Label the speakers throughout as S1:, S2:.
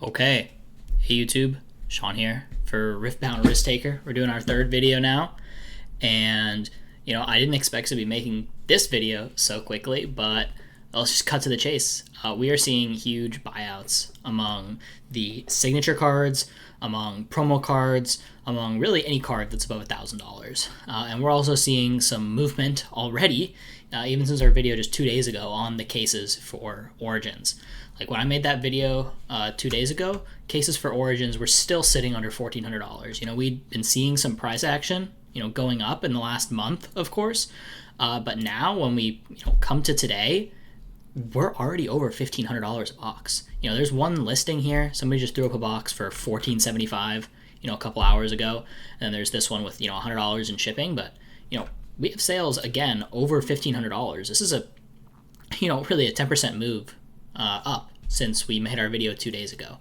S1: Okay, hey YouTube, Sean here for Riftbound Risk Taker. We're doing our third video now, and I didn't expect to be making this video so quickly, but let's just cut to the chase. We are seeing huge buyouts among the signature cards, among promo cards, among really any card that's above $1,000, and we're also seeing some movement already, even since our video just 2 days ago on the cases for Origins. Like when I made that video 2 days ago, cases for Origins were still sitting under $1,400. We'd been seeing some price action, going up in the last month, of course. But now when we come to today, we're already over $1,500 a box. There's one listing here. Somebody just threw up a box for $1,475, a couple hours ago. And then there's this one with, $100 in shipping. But, we have sales, again, over $1,500. This is really a 10% move up since we made our video 2 days ago.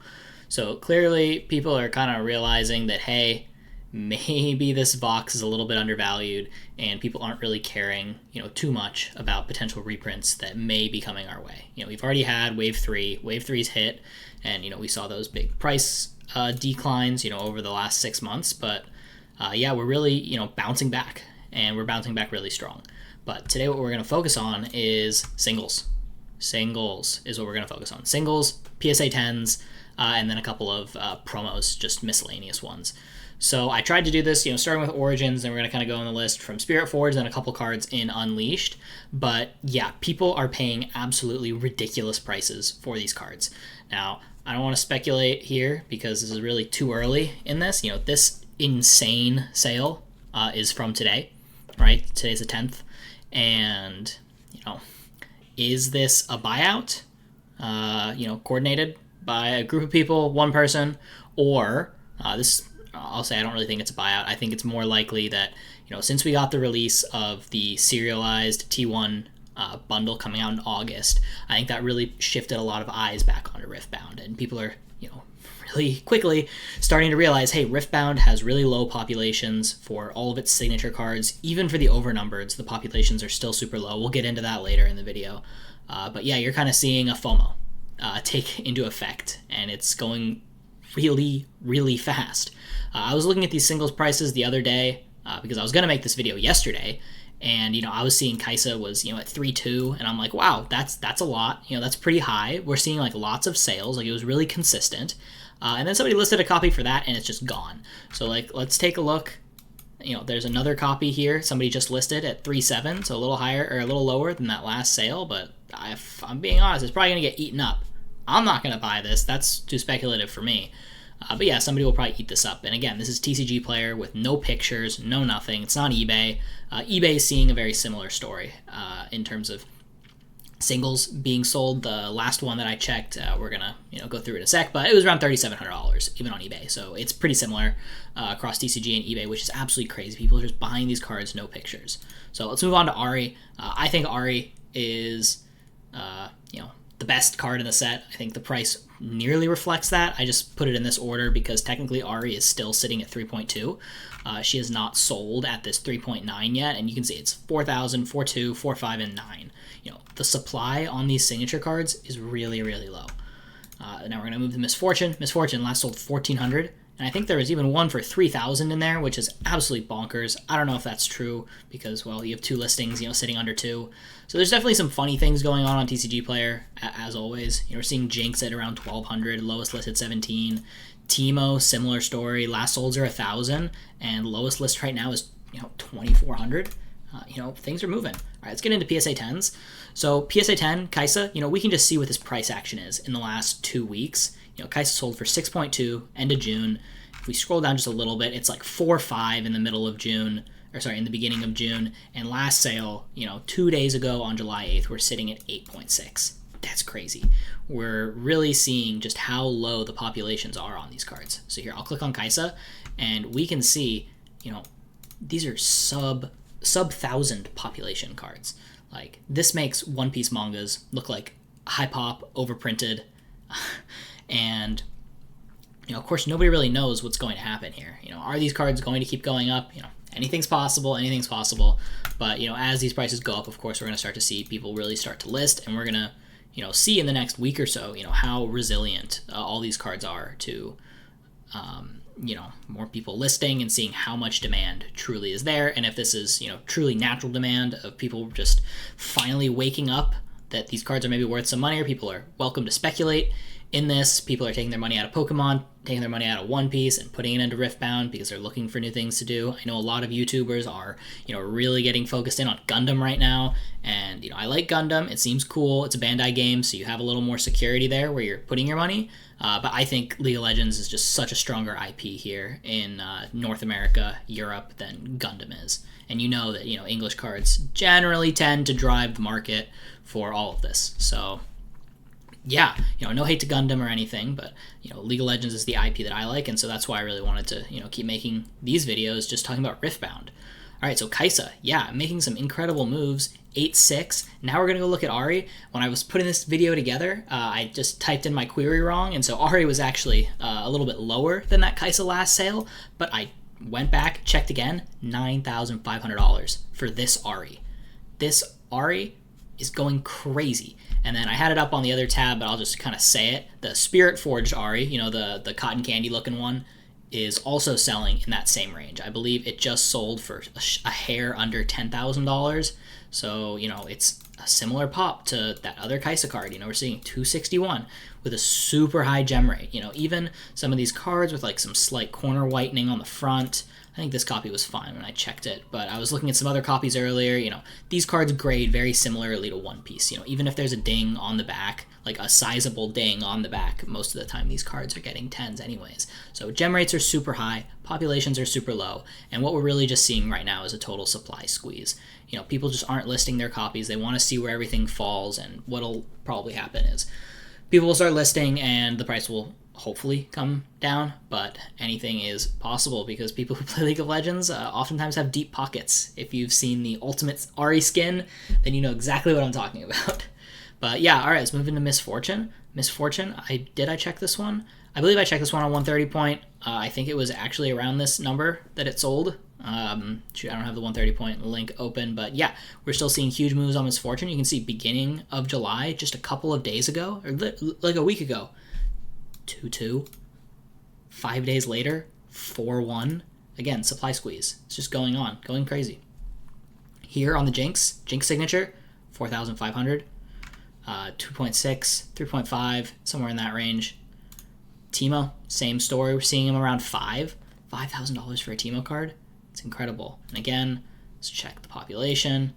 S1: So clearly people are kind of realizing that, hey, maybe this box is a little bit undervalued and people aren't really caring, too much about potential reprints that may be coming our way. We've already had Wave 3. Wave 3's hit, and, we saw those big price declines, over the last 6 months. But, we're really, bouncing back, and we're bouncing back really strong. But today what we're going to focus on is singles. Singles is what we're going to focus on. Singles, PSA 10s, and then a couple of promos, just miscellaneous ones. So I tried to do this, starting with Origins, and we're going to kind of go on the list from Spirit Forge and a couple cards in Unleashed. But yeah, people are paying absolutely ridiculous prices for these cards. Now, I don't want to speculate here because this is really too early in this. This insane sale is from today, right? Today's the 10th. And, is this a buyout, coordinated by a group of people, one person, or I'll say I don't really think it's a buyout. I think it's more likely that, since we got the release of the serialized T1 bundle coming out in August, I think that really shifted a lot of eyes back onto Riftbound, and people are, really quickly starting to realize, hey, Riftbound has really low populations for all of its signature cards. Even for the overnumbereds, the populations are still super low. We'll get into that later in the video. But yeah, you're kind of seeing a FOMO take into effect, and it's going really, really fast. I was looking at these singles prices the other day because I was going to make this video yesterday, and I was seeing peice was at 3.2, and I'm like, wow, that's a lot. That's pretty high. We're seeing like lots of sales. Like it was really consistent. And then somebody listed a copy for that, and it's just gone. So like, let's take a look. There's another copy here. Somebody just listed at 3.7, so a little higher or a little lower than that last sale. But if I'm being honest, it's probably gonna get eaten up. I'm not gonna buy this. That's too speculative for me. But yeah, somebody will probably eat this up. And again, this is TCG Player with no pictures, no nothing. It's not eBay. eBay is seeing a very similar story in terms of singles being sold. The last one that I checked, we're gonna go through it in a sec, but it was around $3,700 even on eBay. So it's pretty similar across TCG and eBay, which is absolutely crazy. People are just buying these cards, no pictures. So let's move on to Ari. I think Ari is the best card in the set. I think the price nearly reflects that. I just put it in this order because technically Ari is still sitting at 3.2. She is not sold at this 3.9 yet, and you can see it's 4,000, 4.2, 4.5, and 9. The supply on these signature cards is really, really low. Now we're going to move to Misfortune. Misfortune last sold 1,400, and I think there was even one for 3,000 in there, which is absolutely bonkers. I don't know if that's true because, well, you have two listings, sitting under 2. So there's definitely some funny things going on TCG Player, as always. We're seeing Jinx at around 1,200, lowest list at 17. Teemo, similar story. Last solds are 1,000, and lowest list right now is 2,400. Things are moving. All right, let's get into PSA 10s. So PSA 10, peice, we can just see what this price action is in the last 2 weeks. Peice sold for 6.2 end of June. If we scroll down just a little bit, it's like 4.5 in the middle of June, in the beginning of June. And last sale, 2 days ago on July 8th, we're sitting at 8.6. That's crazy. We're really seeing just how low the populations are on these cards. So here, I'll click on peice, and we can see, these are sub 1,000 population cards. Like, this makes One Piece mangas look like high pop, overprinted, and of course nobody really knows what's going to happen here. Are these cards going to keep going up? Anything's possible, but as these prices go up, of course we're going to start to see people really start to list, and we're going to see in the next week or so, how resilient all these cards are to, more people listing and seeing how much demand truly is there. And if this is, truly natural demand of people just finally waking up that these cards are maybe worth some money, or people are welcome to speculate in this. People are taking their money out of Pokemon, taking their money out of One Piece and putting it into Riftbound because they're looking for new things to do. I know a lot of YouTubers are, really getting focused in on Gundam right now. And, I like Gundam. It seems cool. It's a Bandai game, so you have a little more security there where you're putting your money. But I think League of Legends is just such a stronger IP here in North America, Europe, than Gundam is. And that, English cards generally tend to drive the market for all of this. So, yeah, no hate to Gundam or anything, but, League of Legends is the IP that I like, and so that's why I really wanted to, keep making these videos just talking about Riftbound. All right, so Peice, yeah, making some incredible moves, 8-6. Now we're going to go look at Ahri. When I was putting this video together, I just typed in my query wrong, and so Ahri was actually a little bit lower than that Peice last sale, but I went back, checked again, $9,500 for this Ahri. This Ahri is going crazy. And then I had it up on the other tab, but I'll just kind of say it. The Spirit Forged Ahri, the cotton candy looking one, is also selling in that same range. I believe it just sold for a hair under $10,000. So, it's a similar pop to that other Peice card. We're seeing 261 with a super high gem rate. Even some of these cards with like some slight corner whitening on the front. I think this copy was fine when I checked it, but I was looking at some other copies earlier. These cards grade very similarly to One Piece. Even if there's a ding on the back, like a sizable ding on the back, most of the time these cards are getting 10s anyways. So gem rates are super high, populations are super low, and what we're really just seeing right now is a total supply squeeze. People just aren't listing their copies. They want to see where everything falls, and what'll probably happen is people will start listing and the price will hopefully come down, but anything is possible because people who play League of Legends oftentimes have deep pockets. If you've seen the Ultimate Ahri skin, then you know exactly what I'm talking about. But yeah, all right, let's move into Misfortune. Misfortune, I check this one? I believe I checked this one on 130 point. I think it was actually around this number that it sold. Shoot, I don't have the 130 point link open, but yeah, we're still seeing huge moves on Misfortune. You can see beginning of July, just a couple of days ago, or like a week ago, 2-2. 5 days later, 4-1. Again, supply squeeze. It's just going on, going crazy. Here on the Jinx signature, 4,500. 2.6, 3.5, somewhere in that range. Teemo, same story. We're seeing him around $5,000 for a Teemo card. It's incredible. And again, let's check the population.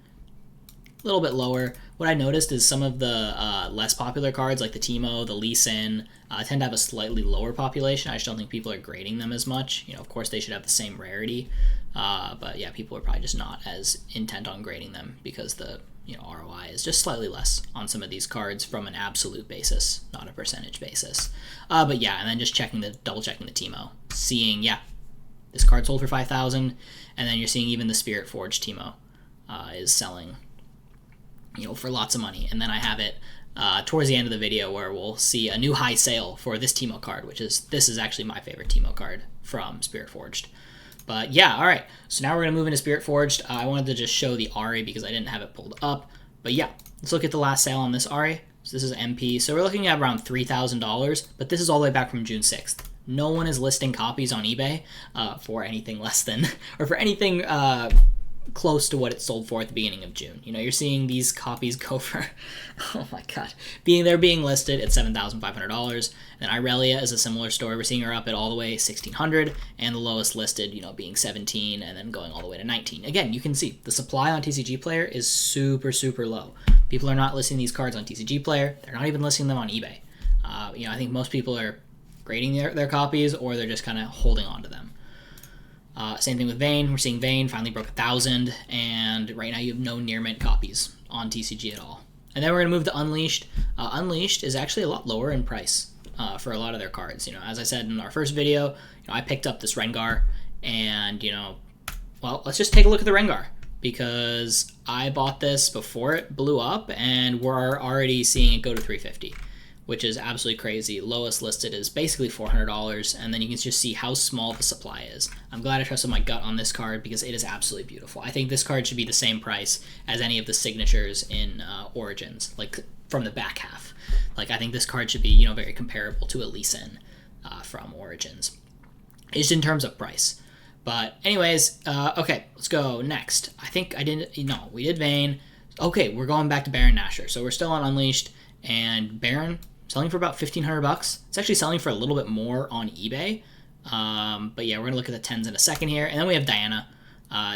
S1: A little bit lower. What I noticed is some of the less popular cards, like the Teemo, the Lee Sin, tend to have a slightly lower population. I just don't think people are grading them as much. Of course, they should have the same rarity. But yeah, people are probably just not as intent on grading them because the ROI is just slightly less on some of these cards from an absolute basis, not a percentage basis. But yeah, and then just double checking the Teemo, seeing, yeah, this card sold for 5,000, and then you're seeing even the Spirit Forged Teemo is selling, for lots of money. And then I have it towards the end of the video where we'll see a new high sale for this Teemo card, this is actually my favorite Teemo card from Spirit Forged. But yeah, all right. So now we're going to move into Spirit Forged. I wanted to just show the Ahri because I didn't have it pulled up. But yeah, let's look at the last sale on this Ahri. So this is MP. So we're looking at around $3,000, but this is all the way back from June 6th. No one is listing copies on eBay for anything less than, or for anything close to what it sold for at the beginning of June. You're seeing these copies go for, oh my god, they're being listed at $7,500. And Irelia is a similar story. We're seeing her up at all the way $1,600, and the lowest listed, being 17, and then going all the way to 19. Again, you can see the supply on TCG Player is super, super low. People are not listing these cards on TCG Player. They're not even listing them on eBay. I think most people are grading their copies, or they're just kind of holding on to them. Same thing with Vayne. We're seeing Vayne finally broke 1,000, and right now you have no near mint copies on TCG at all. And then we're going to move to Unleashed. Unleashed is actually a lot lower in price for a lot of their cards. As I said in our first video, I picked up this Rengar, and well, let's just take a look at the Rengar because I bought this before it blew up, and we're already seeing it go to 350. which is absolutely crazy. Lowest listed is basically $400, and then you can just see how small the supply is. I'm glad I trusted my gut on this card because it is absolutely beautiful. I think this card should be the same price as any of the signatures in Origins, like from the back half. Like, I think this card should be, you know, very comparable to a Lee Sin from Origins, just in terms of price. But anyways, okay, let's go next. I think I didn't, no, we did Vayne. Okay, we're going back to Baron Nashor. So we're still on Unleashed, and Baron selling for about $1,500. It's actually selling for a little bit more on eBay. But yeah, we're gonna look at the 10s in a second here. And then we have Diana.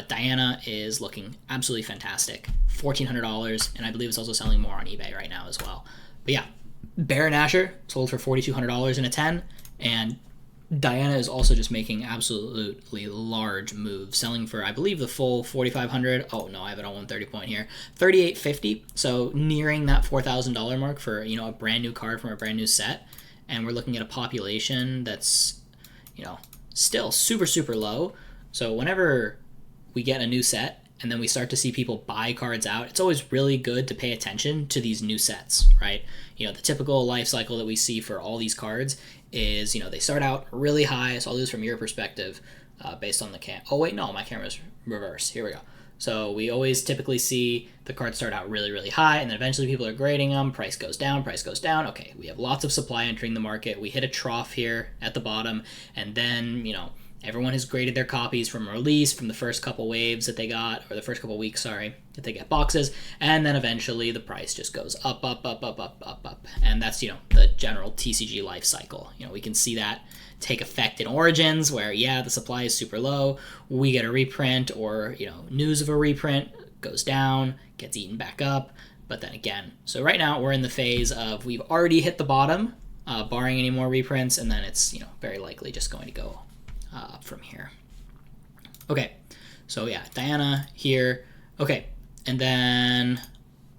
S1: Diana is looking absolutely fantastic. $1,400, and I believe it's also selling more on eBay right now as well. But yeah, Baron Nashor sold for $4,200 in a 10, and Diana is also just making absolutely large moves, selling for, I believe, the full $4,500. Oh no, I have it on 130 point here, $3,850. So nearing that $4,000 mark for, you know, a brand new card from a brand new set, and we're looking at a population that's, you know, still super low. So whenever we get a new set and then we start to see people buy cards out, it's always really good to pay attention to these new sets, right? You know, the typical life cycle that we see for all these cards is, you know, they start out really high. So I'll do this from your perspective based on the Oh, wait, no, my camera's reversed. Here we go. So we always typically see the cards start out really high, and then eventually people are grading them. Price goes down, price goes down. Okay, we have lots of supply entering the market. We hit a trough here at the bottom, and then, you know, everyone has graded their copies from release, from the first couple waves that they got, or the first couple weeks, sorry, that they get boxes, and then eventually the price just goes up. And that's, you know, the general TCG life cycle. You know, we can see that take effect in Origins, where, yeah, the supply is super low, we get a reprint, or, you know, news of a reprint goes down, gets eaten back up, but then again. So right now we're in the phase of we've already hit the bottom, barring any more reprints, and then it's, you know, very likely just going to go up from here. Okay, so yeah, Diana here. Okay, and then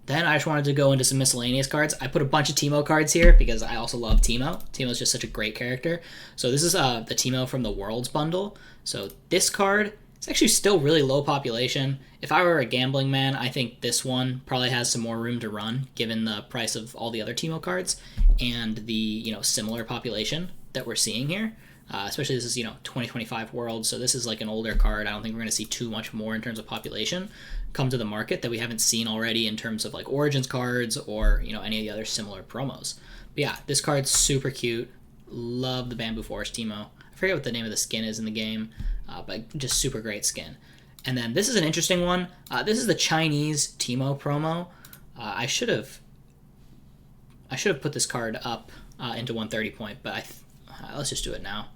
S1: I just wanted to go into some miscellaneous cards. I put a bunch of Teemo cards here because I also love Teemo. Teemo is just such a great character. So this is the Teemo from the Worlds bundle. So this card, it's actually still really low population. If I were a gambling man, I think this one probably has some more room to run given the price of all the other Teemo cards and the, you know, similar population that we're seeing here. Especially this is, you know, 2025 Worlds, so this is like an older card. I don't think we're going to see too much more in terms of population come to the market that we haven't seen already in terms of like Origins cards or, you know, any of the other similar promos. But yeah, this card's super cute. Love the Bamboo Forest Teemo. I forget what the name of the skin is in the game, but just super great skin. And then this is an interesting one. This is the Chinese Teemo promo. I should have put this card up into 130 point, but let's just do it now.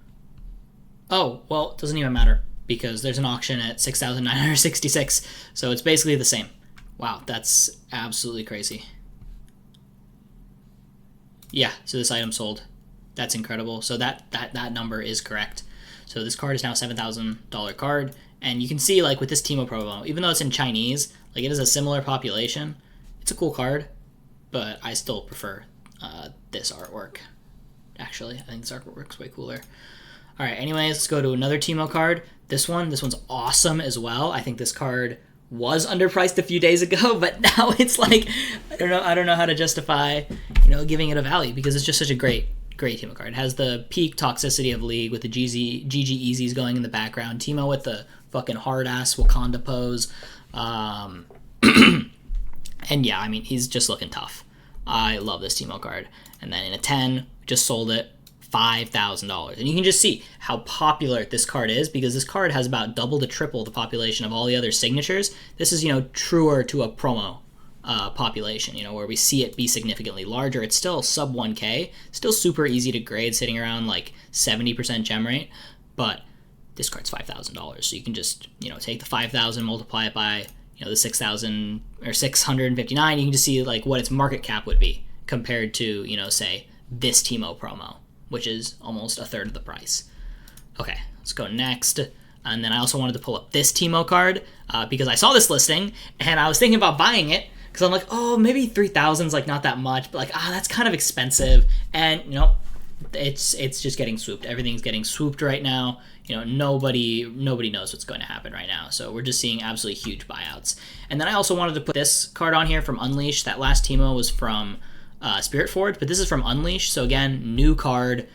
S1: Oh, well, it doesn't even matter because there's an auction at 6,966, so it's basically the same. Wow, that's absolutely crazy. Yeah, so this item sold. That's incredible. So that number is correct. So this card is now $7,000 card, and you can see, like, with this Teemo promo, even though it's in Chinese, like, it is a similar population. It's a cool card, but I still prefer this artwork. Actually, I think this artwork's way cooler. All right, anyways, let's go to another Teemo card. This one's awesome as well. I think this card was underpriced a few days ago, but now it's like, I don't know how to justify, you know, giving it a value because it's just such a great Teemo card. It has the peak toxicity of League with the GG Easies going in the background. Teemo with the fucking hard-ass Wakanda pose. And yeah, I mean, he's just looking tough. I love this Teemo card. And then in a 10, just sold it $5,000. And you can just see how popular this card is because this card has about double to triple the population of all the other signatures. This is, you know, truer to a promo population, you know, where we see it be significantly larger. It's still sub 1K, still super easy to grade, sitting around like 70% gem rate, but this card's $5,000. So you can just, you know, take the 5,000, multiply it by, you know, the 6,000 or 659. You can just see like what its market cap would be compared to, you know, say this Teemo promo, which is almost a third of the price. Okay, let's go next. And then I also wanted to pull up this Teemo card because I saw this listing and I was thinking about buying it because I'm like, oh, maybe 3,000 is like not that much, but like, that's kind of expensive. And, you know, it's just getting swooped. Everything's getting swooped right now. You know, nobody knows what's going to happen right now. So we're just seeing absolutely huge buyouts. And then I also wanted to put this card on here from Unleashed. That last Teemo was from Spirit Forge, but this is from Unleash. So again, new card,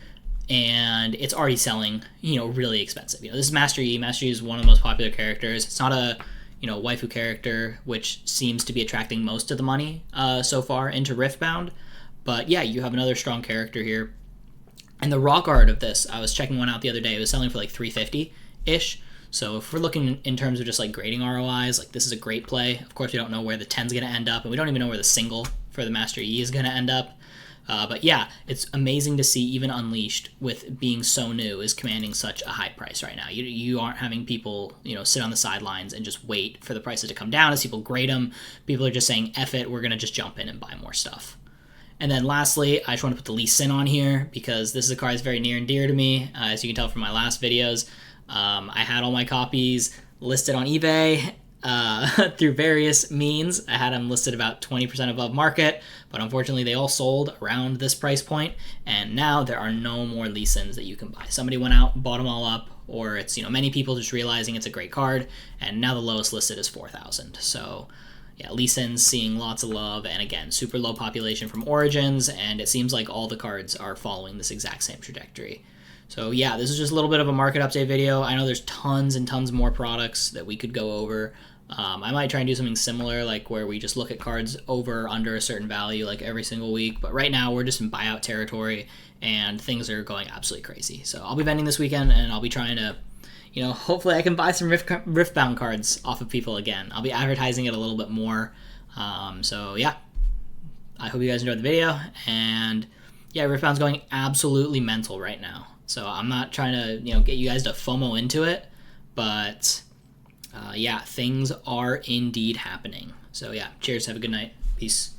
S1: and it's already selling, really expensive. This is Master Yi. Master Yi is one of the most popular characters. It's not a, waifu character, which seems to be attracting most of the money so far into Riftbound. But yeah, you have another strong character here. And the rock art of this, I was checking one out the other day. It was selling for like $350-ish. So if we're looking in terms of just like grading ROIs, like this is a great play. Of course, we don't know where the 10's going to end up, and we don't even know where the single for the Master Yi is going to end up. But yeah, it's amazing to see even Unleashed, with being so new, is commanding such a high price right now. You aren't having people, sit on the sidelines and just wait for the prices to come down as people grade them. People are just saying, F it, we're going to just jump in and buy more stuff. And then lastly, I just want to put the Lee Sin on here because this is a card that's very near and dear to me. As you can tell from my last videos, I had all my copies listed on eBay through various means. I had them listed about 20% above market, but unfortunately they all sold around this price point, and now there are no more Lee Sins that you can buy. Somebody went out, bought them all up, or it's many people just realizing it's a great card, and now the lowest listed is 4,000. So yeah, Lee Sin's seeing lots of love, and again, super low population from Origins, and it seems like all the cards are following this exact same trajectory. So yeah, this is just a little bit of a market update video. I know there's tons and tons more products that we could go over. I might try and do something similar, like where we just look at cards over or under a certain value like every single week. But right now we're just in buyout territory, and things are going absolutely crazy. So I'll be vending this weekend, and I'll be trying to, hopefully I can buy some Riftbound cards off of people again. I'll be advertising it a little bit more. So yeah, I hope you guys enjoyed the video. And yeah, Riftbound's going absolutely mental right now. So I'm not trying to, get you guys to FOMO into it, but yeah, things are indeed happening. So yeah, cheers, have a good night, peace.